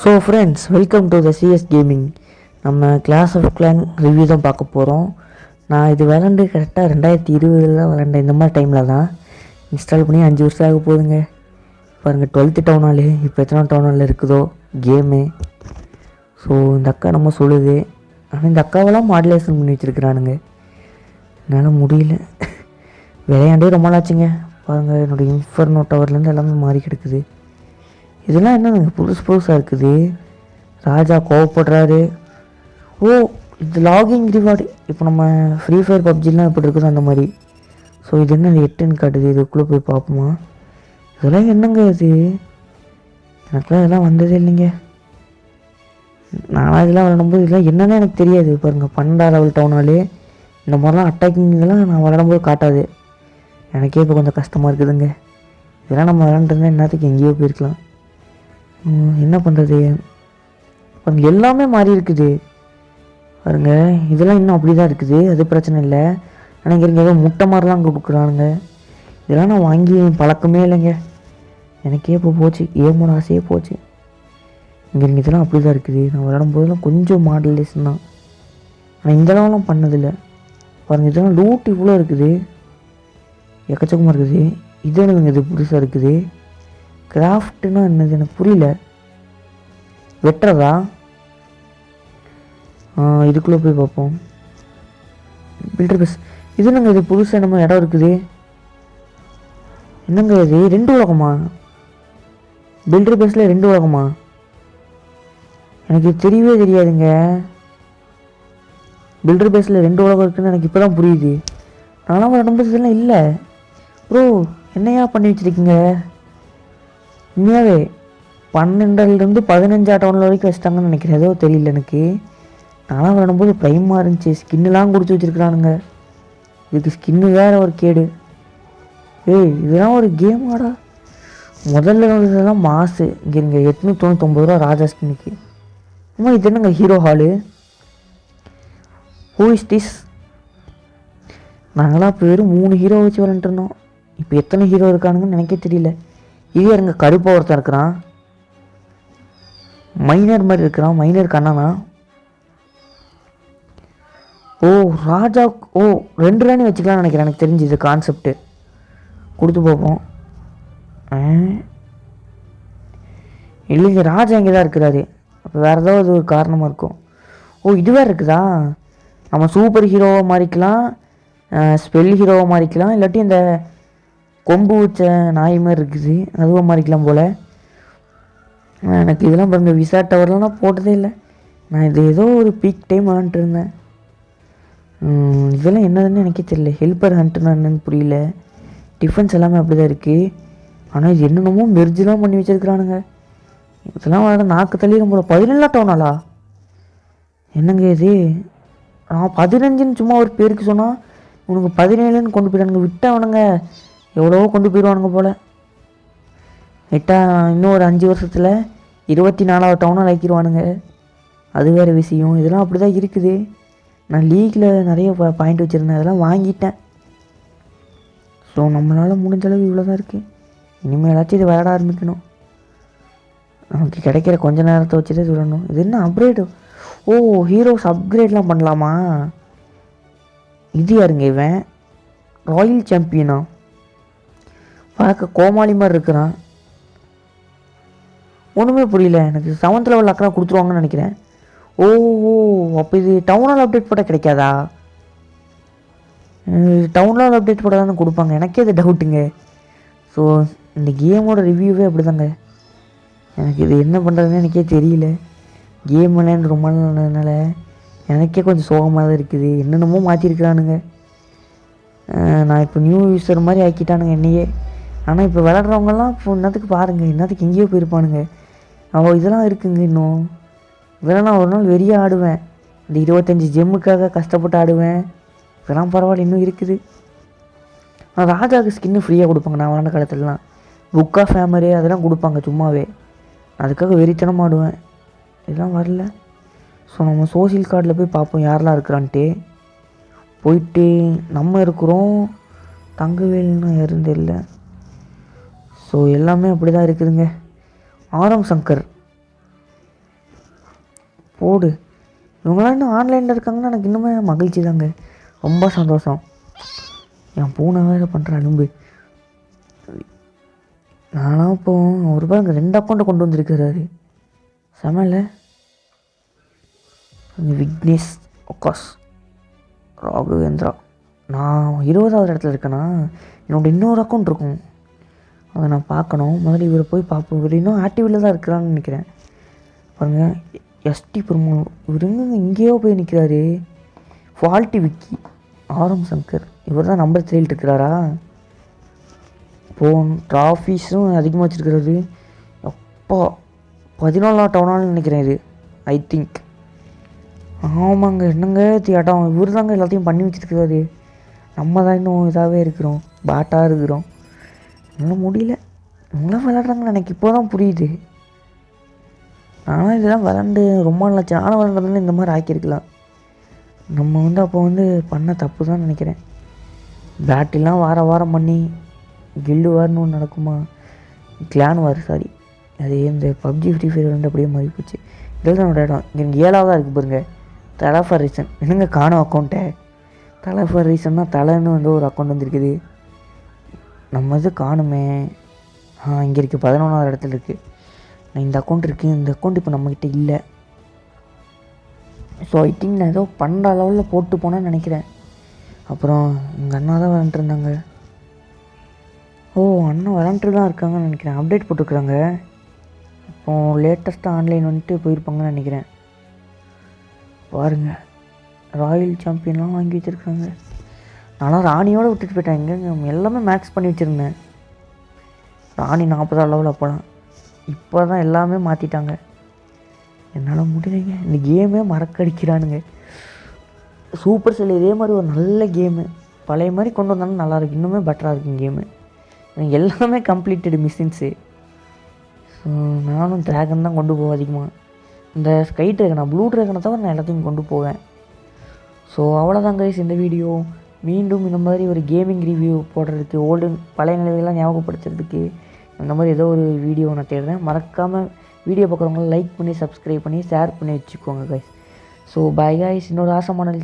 So friends, welcome to the CS gaming. நம்ம class of clan review தான் பார்க்க போகிறோம். நான் இது விளாண்டு கரெக்டாக 2020 தான் விளாண்டேன். இந்த மாதிரி டைமில் தான் இன்ஸ்டால் பண்ணி 5 வருஷம் ஆக போகுதுங்க. பாருங்கள், 12th டவுன் ஹாலு இப்போ எத்தனை டவுன் ஹாலில் இருக்குதோ கேமு. ஸோ இந்த அக்கா நம்ம சொல்லுது, ஆனால் இந்த அக்காவெல்லாம் மாடுலேஷன் பண்ணி வச்சுருக்குறானுங்க. என்னால் முடியல. விளையாண்டே ரொம்ப நாளாச்சுங்க. பாருங்கள், என்னோடய இன்ஃபர்னோ டவர்லேருந்து எல்லாமே மாறி கிடக்குது. இதெல்லாம் என்னங்க புதுசாக இருக்குது. ராஜா கோவப்படுறாரு. ஓ, இது லாகிங் ரிவார்டு. இப்போ நம்ம ஃப்ரீ ஃபயர் பப்ஜிலாம் எப்படி இருக்குதோ அந்த மாதிரி. ஸோ இது என்ன 8ன்னு காட்டுது. இதுக்குள்ளே போய் பார்ப்போமா? இதெல்லாம் என்னங்க இது? எனக்குலாம் இதெல்லாம் வந்ததே இல்லைங்க. நான் இதெல்லாம் விளையாடும்போது இதெல்லாம் என்னென்னு எனக்கு தெரியாது. பாருங்கள், 12 லெவல் டவுனாலே இந்த மாதிரிலாம் அட்டாக்கிங் இதெல்லாம் நான் விளையாடும்போது காட்டாது. எனக்கே இப்போ கொஞ்சம் கஷ்டமாக இருக்குதுங்க. இதெல்லாம் நம்ம விளையாண்டுருந்தா என்னத்துக்கு எங்கேயோ போயிருக்கலாம். என்ன பண்ணுறது? பாருங்க, எல்லாமே மாறி இருக்குது. பாருங்க, இதெல்லாம் இன்னும் அப்படி தான் இருக்குது. அது பிரச்சனை இல்லை. நினைக்கிறீங்க ஏதோ முட்டை மாதிரிலாம் கொடுக்குறானுங்க. இதெல்லாம் நான் வாங்கி பழக்கமே இல்லைங்க. எனக்கே இப்போ போச்சு, ஏமோட ஆசையே போச்சு. இங்கே இதெல்லாம் அப்படி தான் இருக்குது. நான் விளையாடும்போதெல்லாம் கொஞ்சம் மாடலேஷன் தான். ஆனால் இந்தளவுலாம் பண்ணதில்லை. பாருங்கள், இதெல்லாம் லூட் இவ்வளோ இருக்குது. எக்கச்சக்கமாக இருக்குது. இது எனக்கு இது புதுசாக இருக்குது. கிராஃப்ட்னா என்னது எனக்கு புரியல. வெட்டுறதா? இதுக்குள்ளே போய் பார்ப்போம். Builder base. இது என்னங்க இது புதுசாக நம்ம இடம் இருக்குது. என்னங்க இது? 2 உலகமா? பில்டர் பேஸில் 2 உலகமா? எனக்கு தெரியவே தெரியாதுங்க. பில்டர் பேஸில் 2 உலகம் இருக்குதுன்னு எனக்கு இப்போ தான் புரியுது. நானும் விளையாடும்போது இதெல்லாம் இல்லை. ப்ரோ, என்னையா பண்ணி வச்சுருக்கீங்க? உண்மையாகவே 12லேருந்து 15 டவுனில் வரைக்கும் வச்சிட்டாங்கன்னு நினைக்கிறேன். ஏதோ தெரியல எனக்கு. நானும் விளையாடும்போது ப்ரைமாக இருந்துச்சு. ஸ்கின்னுலாம் கொடுத்து வச்சுருக்குறானுங்க. இதுக்கு ஸ்கின்னு வேறு ஒரு கேடு. ஏய், இதெல்லாம் ஒரு கேமாடா. முதல்ல இதெல்லாம் மாசு. இங்கே 899 ரூபா ராஜா ஸ்கின்னுக்கு. ஆமாம், இது என்னங்க hero hall? Who is this? நாங்களாம் இப்போ வெறும் 3 ஹீரோ வச்சு விளையாண்டுருந்தோம். இப்போ எத்தனை ஹீரோ இருக்கானுங்கன்னு எனக்கே தெரியல. இது யாருங்க? கருப்பாக ஒருத்தன் இருக்கிறான். மைனர் மாதிரி இருக்கிறான். மைனர் கண்ணனா? ஓ, ராஜா. ஓ, 2 ராணி வச்சுக்கலாம்னு நினைக்கிறேன். எனக்கு தெரிஞ்சு இது கான்செப்டு. கொடுத்து பார்ப்போம். இல்லைங்க, ராஜா இங்கே தான் இருக்கிறாரு. அப்போ வேறு ஏதாவது ஒரு காரணமாக இருக்கும். ஓ, இதுவே இருக்குதா? நம்ம சூப்பர் ஹீரோவை மாறிக்கலாம், ஸ்பெல் ஹீரோவை மாறிக்கலாம், இல்லாட்டி இந்த கொம்பு வச்ச நாய் மாதிரி இருக்குது அதுவும் மாறிக்கலாம் போல். எனக்கு இதெல்லாம் பாருங்க, விசா டவர்லாம் நான் போட்டதே இல்லை. நான் இது ஏதோ ஒரு பீக் டைம் விளாண்டுட்டு இருந்தேன். இதெல்லாம் என்னதுன்னு எனக்கே தெரியல. ஹெல்ப்பர் ஹண்ட்னா என்னன்னு புரியல. டிஃபென்ஸ் எல்லாமே அப்படி தான் இருக்குது. ஆனால் இது என்னென்னமோ மெர்ஜெலாம் பண்ணி வச்சுருக்குறானுங்க. இதெல்லாம் விளாட நாக்கு தள்ளி நம்மளோட 17 டவுனாலா? என்னங்க இது? 15ன்னு சும்மா ஒரு பேருக்கு சொன்னால் உனக்கு 17ன்னு கொண்டு போயிடானுங்க. விட்டானுங்க எவ்வளவோ கொண்டு போயிடுவானுங்க போல். விட்டால் இன்னும் ஒரு 5 வருஷத்தில் 24வது டவுனாக ஆக்கிடுவானுங்க. அது வேறு விஷயம். இதெல்லாம் அப்படி தான் இருக்குது. நான் லீக்கில் நிறைய பாயிண்ட் வச்சுருந்தேன், அதெல்லாம் வாங்கிட்டேன். ஸோ நம்மளால் முடிஞ்சளவு இவ்வளோ தான் இருக்குது. இனிமேல் ஏதாச்சும் இது விளையாட ஆரம்பிக்கணும். நமக்கு கிடைக்கிற கொஞ்ச நேரத்தை வச்சுட்டு இது விடணும். இது என்ன அப்கிரேடு? ஓ, ஹீரோஸ் அப்கிரேட்லாம் பண்ணலாமா? இது யாருங்க இவன்? ராயல் சாம்பியனா? பார்க்க கோமாளி மாதிரி இருக்கிறான். ஒன்றுமே புரியல எனக்கு. 7th லெவல் அக்கா கொடுத்துருவாங்கன்னு நினைக்கிறேன். ஓ, அப்போ இது டவுனால் அப்டேட் போட்டால் கிடைக்காதா? டவுனால் அப்டேட் போட்டால் தானே கொடுப்பாங்க. எனக்கே இது டவுட்டுங்க. ஸோ இந்த கேமோட ரிவ்யூவே அப்படி தாங்க. எனக்கு இது என்ன பண்ணுறதுன்னு எனக்கே தெரியல. கேம் விளையாண்டு ரொம்ப நாள்னால எனக்கே கொஞ்சம் சோகமாக தான் இருக்குது. என்னென்னமோ மாற்றிருக்கிறானுங்க. நான் இப்போ நியூ யூஸர் மாதிரி ஆக்கிட்டானுங்க என்னையே. ஆனால் இப்போ விளாட்றவங்கலாம் இப்போ என்னத்துக்கு பாருங்கள், என்னத்துக்கு எங்கேயோ போயிருப்பானுங்க. இதெல்லாம் இருக்குங்க இன்னும். இதெல்லாம் நான் ஒரு நாள் வெறியாக ஆடுவேன். இந்த 25 ஜெம்முக்காக கஷ்டப்பட்டு ஆடுவேன். இதெல்லாம் பரவாயில்ல, இன்னும் இருக்குது. ஆனால் ராஜாவுக்கு ஸ்கின்னு ஃப்ரீயாக கொடுப்பாங்க. நான் விளாண்ட காலத்துலலாம் புக் ஆஃப் ஃபேமரி அதெல்லாம் கொடுப்பாங்க சும்மாவே. அதுக்காக வெறித்தனம் ஆடுவேன். இதெல்லாம் வரல. ஸோ நம்ம சோசியல் கார்டில் போய் பார்ப்போம் யாரெல்லாம் இருக்கிறான்ட்டு. போயிட்டு நம்ம இருக்கிறோம். தங்கவேல்னு யாரும் தெரியல. ஸோ எல்லாமே அப்படி தான் இருக்குதுங்க. ஆரம் சங்கர் போடு. இவங்களாம் இன்னும் ஆன்லைனில் இருக்காங்கன்னா எனக்கு இன்னுமே மகிழ்ச்சி தாங்க, ரொம்ப சந்தோஷம். என் பூனை வேறு பண்ணுற அலும்பு. நானும் இப்போ ஒரு ரூபாய் அங்கே 2 அக்கௌண்ட்டை கொண்டு வந்திருக்கிறாரு. செமல. விக்னேஷ் ஒகாஸ் ராகவேந்திரா. நான் 20வது இடத்துல இருக்கேன்னா என்னோட இன்னொரு அக்கௌண்ட் இருக்கும், அதை நான் பார்க்கணும். முதல்ல இவரை போய் பார்ப்போம். இவர் இன்னும் ஆக்டிவில் தான் இருக்கிறான்னு நினைக்கிறேன். பாருங்கள், எஸ்டி பெருமாள். இவர் இங்கேயோ போய் நிற்கிறாரு. ஃபால்ட்டி விக்கி ஆரம் சங்கர். இவர் தான் நம்பர் 3 இருக்கிறாரா? இப்போது ட்ராஃபீஸும் அதிகமாக வச்சுருக்கிறாரு. அப்பா 14 டவுனான்னு நினைக்கிறேன் இது, ஐ திங்க். ஆமாங்க, என்னங்க தியாட்டம். இவர் தாங்க எல்லாத்தையும் பண்ணி வச்சுருக்கிறாரு. நம்ம தான் இன்னும் இதாகவே இருக்கிறோம், பேட்டாக இருக்கிறோம். என்னால் முடியல. இவங்களாம் விளாட்றாங்கன்னு எனக்கு இப்போ தான் புரியுது. ஆனால் இதெல்லாம் விளாண்டு ரொம்ப நாளாச்சு. நானும் விளாட்றதுல இந்த மாதிரி ஆக்கியிருக்கலாம். நம்ம அப்போ பண்ண தப்பு தான் நினைக்கிறேன். பேட்டெலாம் வாரம் பண்ணி கில்டு வார்னு ஒன்று நடக்குமா, கிளான் வார், சாரி, அது இந்த பப்ஜி ஃப்ரீ ஃபயர் அப்படியே மாறி போச்சு. இதில் தான் இடம். இங்கே 7வதாக இருக்குது பாருங்க, தலை ஃபார் ரீசன். என்னங்க காணும் அக்கௌண்ட்டை? தலை ஃபார் ரீசன்னா தலைன்னு ஒரு அக்கௌண்ட் வந்துருக்குது. நம்ம இது காணுமே. இங்கே இருக்குது, 11வது இடத்துல இருக்குது. நான் இந்த அக்கௌண்ட் இருக்குது, இந்த அக்கௌண்ட் இப்போ நம்மக்கிட்ட இல்லை. ஸோ ஐ திங்க் நான் ஏதோ பண்ணுற அளவில் போட்டு போனேன்னு நினைக்கிறேன். அப்புறம் எங்கள் அண்ணா தான் விளாண்டுருந்தாங்க. ஓ, அண்ணா விளாண்டுட்டு தான் இருக்காங்கன்னு நினைக்கிறேன். அப்டேட் போட்டுருக்குறாங்க. இப்போது லேட்டஸ்ட்டாக ஆன்லைன் போயிருப்பாங்கன்னு நினைக்கிறேன். பாருங்கள், ராயல் சாம்பியன்லாம் வாங்கி வச்சுருக்காங்க. நான்லாம் ராணியோடு விட்டுட்டு போயிட்டேன். எங்கே எல்லாமே மேக்ஸ் பண்ணி வச்சுருந்தேன். ராணி 40 லெவல் அப்போலாம். இப்போ தான் எல்லாமே மாற்றிட்டாங்க. என்னால் முடியலைங்க. இந்த கேமே மறக்கடிக்கிறானுங்க. சூப்பர் செல் இதே மாதிரி ஒரு நல்ல கேமு பழைய மாதிரி கொண்டு வந்தாலும் நல்லாயிருக்கு. இன்னுமே பெட்டராக இருக்கும் கேமு. எனக்கு எல்லாமே கம்ப்ளீட்டடு மிஷின்ஸு. ஸோ நானும் ட்ராகன் தான் கொண்டு போவேன் அதிகமாக. இந்த ஸ்கை ட்ராகனை, ப்ளூ ட்ராகனை தவிர நான் எல்லாத்தையும் கொண்டு போவேன். ஸோ அவ்வளோதான் கைஸ் இந்த வீடியோ. மீண்டும் இந்த மாதிரி ஒரு கேமிங் ரிவ்யூ போடுறதுக்கு, பழைய நிலைகள்லாம் ஞாபகப்படுத்துறதுக்கு இந்த மாதிரி ஏதோ ஒரு வீடியோ நான் தேடுறேன். மறக்காமல் வீடியோ பார்க்குறவங்களாம் லைக் பண்ணி, சப்ஸ்கிரைப் பண்ணி, ஷேர் பண்ணி வச்சுக்கோங்க கைஸ். ஸோ பை கைஸ், இன்னொரு ஆசமான